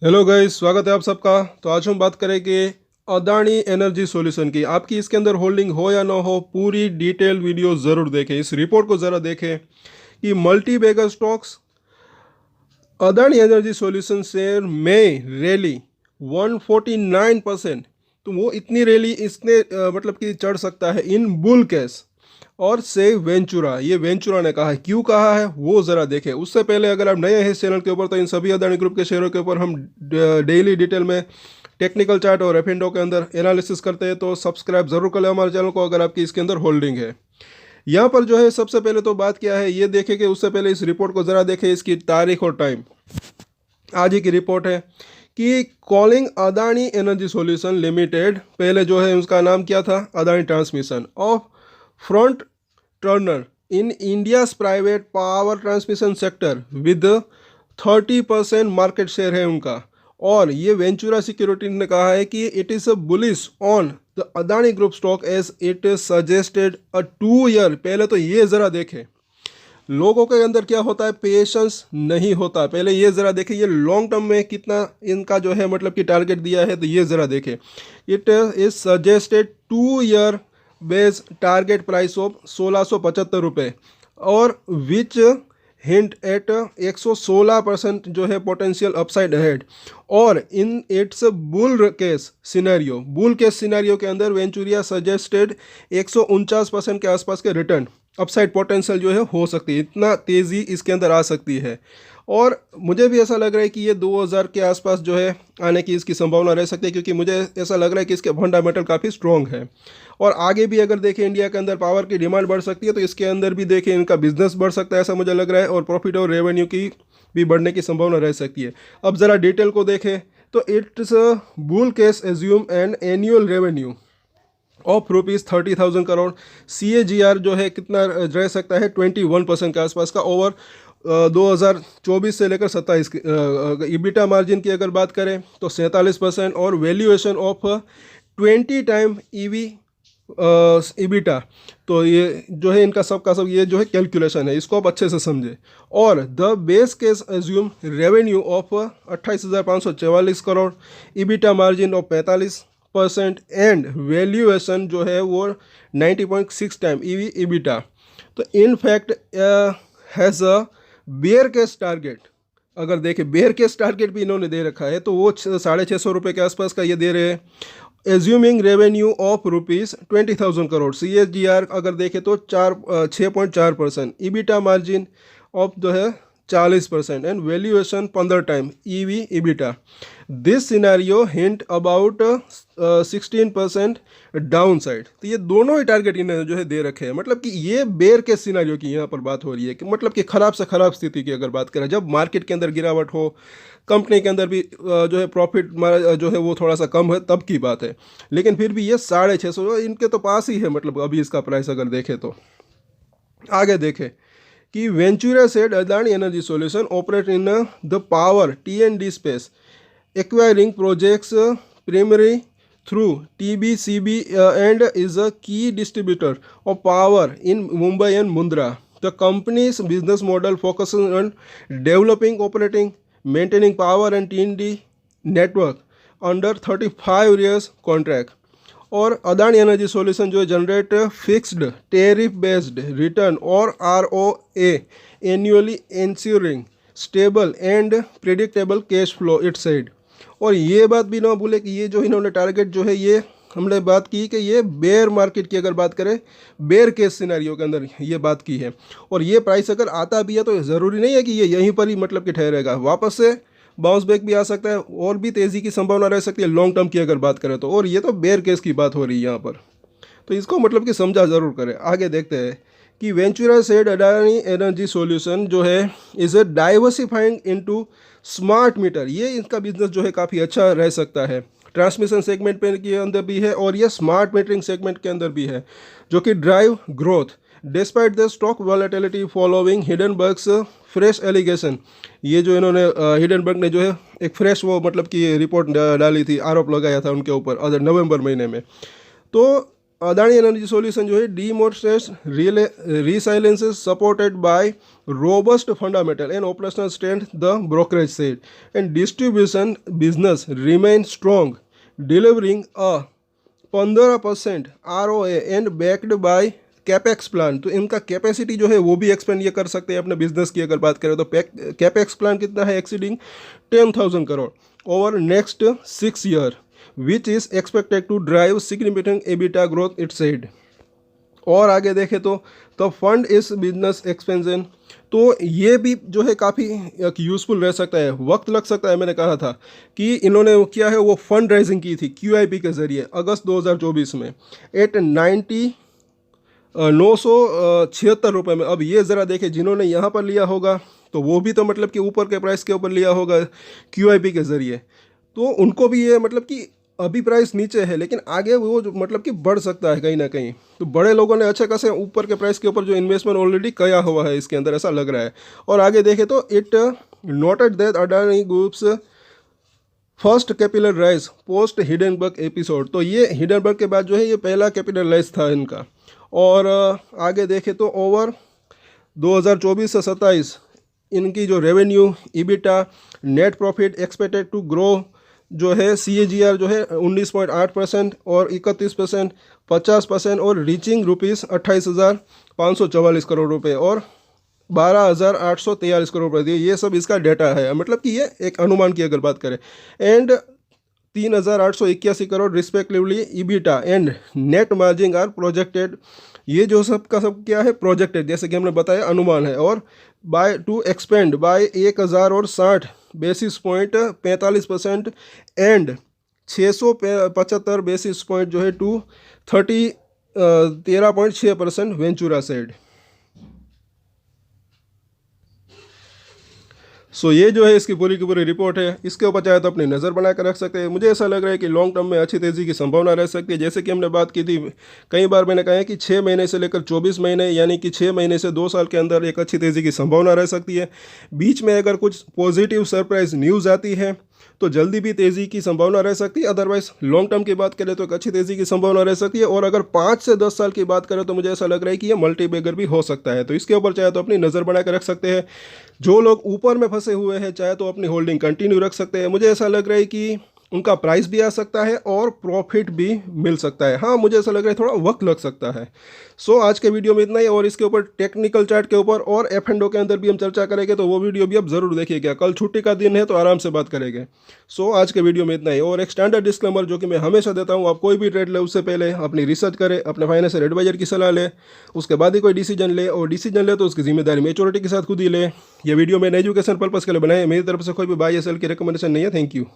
Hello guys, स्वागत है आप सबका। तो आज हम बात करेंगे अदानी एनर्जी सॉल्यूशन की। आपकी इसके अंदर होल्डिंग हो या ना हो, पूरी डिटेल वीडियो ज़रूर देखें, इस रिपोर्ट को ज़रा देखें कि multibagger stocks Adani Energy Solution share में रैली 149%। तो वो इतनी रैली इसने मतलब कि चढ़ सकता है इन बुल केस। और से वेंचुरा, ये वेंचुरा ने कहा है, क्यों कहा है वो ज़रा देखें। उससे पहले अगर आप नए हैं इस चैनल के ऊपर, तो इन सभी अदानी ग्रुप के शेयरों के ऊपर हम डेली डिटेल में टेक्निकल चार्ट और एफ&ओ के अंदर एनालिसिस करते हैं। तो सब्सक्राइब जरूर कर लें हमारे चैनल को अगर आपकी इसके अंदर होल्डिंग है। यहाँ पर जो है सबसे पहले तो बात क्या है ये देखें कि उससे पहले इस रिपोर्ट को ज़रा देखें, इसकी तारीख और टाइम। आज ही की रिपोर्ट है कि calling Adani Energy solution limited, पहले जो है उसका नाम क्या था, Adani transmission of front Turner in India's private power transmission sector with 30% market share है उनका। और ये वेंचुरा सिक्योरिटी ने कहा है कि it is a bullish on the Adani group stock as it suggested a 2 year. पहले तो ये ज़रा देखें लोगों के अंदर क्या होता है, पेशेंस नहीं होता। पहले ये ज़रा देखें ये लॉन्ग टर्म में कितना इनका जो है मतलब कि टारगेट दिया है, तो ये ज़रा देखें। It is suggested 2 year base target price of 1675 रुपये और विच हिंट एट 116% जो है पोटेंशियल अपसाइड अहेड। और in its bull case scenario के अंदर वेंचुरिया सजेस्टेड 149% के आसपास के रिटर्न अपसाइड पोटेंशियल जो है हो सकती है, इतना तेज़ी इसके अंदर आ सकती है। और मुझे भी ऐसा लग रहा है कि ये 2000 के आसपास जो है आने की इसकी संभावना रह सकती है, क्योंकि मुझे ऐसा लग रहा है कि इसके फंडामेंटल काफ़ी स्ट्रॉन्ग है। और आगे भी अगर देखें इंडिया के अंदर पावर की डिमांड बढ़ सकती है, तो इसके अंदर भी देखें इनका बिजनेस बढ़ सकता है, ऐसा मुझे लग रहा है। और प्रॉफिट और रेवेन्यू की भी बढ़ने की संभावना रह सकती है। अब ज़रा डिटेल को देखें तो it's bull case assume an annual revenue of ₹30,000 crore. CAGR जो है कितना रह सकता है, 21% के आसपास का ओवर 2024 से लेकर 27। EBITDA मार्जिन की अगर बात करें तो 47%। और वैल्यूएशन ऑफ 20 टाइम EBITDA। तो ये जो है इनका सब का सब ये जो है कैलकुलेशन है, इसको आप अच्छे से समझे। और the base case assume revenue of 28,544 crore, EBITDA margin of 45% and valuation जो है वो 90.6 टाइम EBITDA। तो in fact has a bear case target. अगर देखें बेयर केस टारगेट भी इन्होंने दे रखा है, तो वो 650 के आसपास का ये दे रहे हैं। Assuming revenue of ₹20,000 crore. CAGR अगर देखें तो 6.4%। EBITDA मार्जिन ऑफ जो है 40% and valuation 15 time EBITDA। This scenario hint about 16% down side. तो ये दोनों ही टारगेट इन्हें जो है दे रखे हैं। मतलब कि ये बेयर के सिनेरियो की यहाँ पर बात हो रही है, कि मतलब कि ख़राब से ख़राब स्थिति की अगर बात करें, जब मार्केट के अंदर गिरावट हो, कंपनी के अंदर भी जो है प्रॉफिट जो है वो थोड़ा सा कम है, तब की बात है। लेकिन फिर भी ये 650 इनके तो पास ही है, मतलब अभी इसका प्राइस अगर देखें तो। आगे देखें कि Ventura said Adani Energy solution operate in the power T&D space, acquiring projects primarily through TBCB and is a key distributor of power in Mumbai and Mundra. The company's business model focuses on developing, operating, maintaining power and T&D network under 35 years contract. और Adani Energy solution जो generate fixed tariff based return और ROA annually, ensuring stable and predictable cash flow it said. और ये बात भी ना भूले कि ये जो इन्होंने टारगेट जो है, ये हमने बात की कि ये बेयर मार्केट की अगर बात करें, बेयर केस सिनेरियो के अंदर ये बात की है। और ये प्राइस अगर आता भी है तो ज़रूरी नहीं है कि ये यहीं पर ही मतलब कि ठहरेगा, वापस से बाउंस बैक भी आ सकता है और भी तेज़ी की संभावना रह सकती है लॉन्ग टर्म की अगर बात करें तो। और ये तो बेयर केस की बात हो रही है यहाँ पर, तो इसको मतलब कि समझा ज़रूर करें। आगे देखते हैं कि Ventura said Adani energy solution जो है is a diversifying into smart meter. ये इनका बिजनेस जो है काफ़ी अच्छा रह सकता है, ट्रांसमिशन सेगमेंट पे के अंदर भी है और ये स्मार्ट मीटरिंग सेगमेंट के अंदर भी है, जो कि drive growth despite the stock volatility following Hindenburg's fresh allegation. ये जो इन्होंने हिडनबर्ग ने जो है एक फ्रेश वो मतलब कि रिपोर्ट डाली थी, आरोप लगाया था उनके ऊपर नवंबर महीने में। तो अदानी एनर्जी सॉल्यूशन जो है डीमोन्स्ट्रेट्स resilience supported by robust fundamental and operational strength, the brokerage said, and distribution business remains strong, delivering a 15% ROA and backed by capex plan. तो इनका कैपेसिटी जो है वो भी एक्सपेंड ये कर सकते हैं अपने बिजनेस की अगर बात करें तो कैपेक्स प्लान कितना है, exceeding 10,000 crore over next 6 year, which is expected to drive significant EBITDA growth, it said. और आगे देखें तो the fund is business expansion, तो ये भी जो है काफ़ी यूज़फुल रह सकता है। वक्त लग सकता है, मैंने कहा था कि इन्होंने क्या है वो फंड राइजिंग की थी QIP के ज़रिए अगस्त 2024 में एट 976 रुपये में। अब ये ज़रा देखें, जिन्होंने यहाँ पर लिया होगा तो वो भी तो मतलब कि ऊपर के प्राइस के ऊपर लिया होगा QIP के ज़रिए, तो उनको भी ये मतलब कि अभी प्राइस नीचे है लेकिन आगे वो मतलब कि बढ़ सकता है कहीं ना कहीं। तो बड़े लोगों ने अच्छे खासे ऊपर के प्राइस के ऊपर जो इन्वेस्टमेंट ऑलरेडी किया हुआ है इसके अंदर, ऐसा लग रहा है। और आगे देखें तो it noted that Adani groups first capital rise post Hindenburg episode, तो ये हिडनबर्ग के बाद जो है ये पहला कैपिटल राइज था इनका। और आगे देखें तो ओवर 2024 से 27 इनकी जो revenue, EBITDA, net profit expected to grow जो है CAGR जो है 19.8% और 31%, 50% और रीचिंग रुपीज़ 28,544 करोड़ रुपए और 12,843 करोड़ रुपये, ये सब इसका डेटा है। मतलब कि ये एक अनुमान की अगर बात करें। And 3,881 crore respectively EBITDA and net margin are projected, ये जो सब का सब क्या है प्रोजेक्टेड, जैसे कि हमने बताया अनुमान है। और by to expand by 1,060 basis point 45% and 675 basis point जो है टू 13.6% वेंचुरा सेड। सो ये जो है इसकी पूरी की पूरी रिपोर्ट है, इसके ऊपर चाहे तो अपनी नज़र बना कर रख सकते हैं। मुझे ऐसा लग रहा है कि लॉन्ग टर्म में अच्छी तेज़ी की संभावना रह सकती है। जैसे कि हमने बात की थी, कई बार मैंने कहा है कि 6 महीने से लेकर 24 महीने यानी कि 6 महीने से 2 साल के अंदर एक अच्छी तेज़ी की संभावना रह सकती है। बीच में अगर कुछ पॉजिटिव सरप्राइज न्यूज़ आती है तो जल्दी भी तेज़ी की संभावना रह सकती है। अदरवाइज लॉन्ग टर्म की बात करें तो एक अच्छी तेज़ी की संभावना रह सकती है। और अगर 5 से 10 साल की बात करें तो मुझे ऐसा लग रहा है कि ये मल्टी बैगर भी हो सकता है। तो इसके ऊपर चाहे तो अपनी नज़र बना कर रख सकते हैं। जो लोग ऊपर में फंसे हुए हैं चाहे तो अपनी होल्डिंग कंटिन्यू रख सकते हैं। मुझे ऐसा लग रहा है कि उनका प्राइस भी आ सकता है और प्रॉफिट भी मिल सकता है। हाँ, मुझे ऐसा लग रहा है थोड़ा वक्त लग सकता है। सो आज के वीडियो में इतना ही। और इसके ऊपर टेक्निकल चार्ट के ऊपर और F&O के अंदर भी हम चर्चा करेंगे, तो वो वीडियो भी आप ज़रूर देखिएगा। कल छुट्टी का दिन है तो आराम से बात करेंगे। सो आज के वीडियो में इतना ही। और एक स्टैंडर्ड डिस्क्लेमर जो कि मैं हमेशा देता हूँ, आप कोई भी ट्रेड ले उससे पहले अपनी रिसर्च करें, अपने फाइनेंशियल एडवाइजर की सलाह ले, उसके बाद ही कोई डिसीजन ले। और डिसीजन ले तो उसकी जिम्मेदारी मैच्योरिटी के साथ खुद ही ले। ये वीडियो मैंने एजुकेशन पर्पज़ के लिए बनाया है, मेरी तरफ से कोई भी बाय या सेल की रिकमेंडेशन नहीं है। Thank you.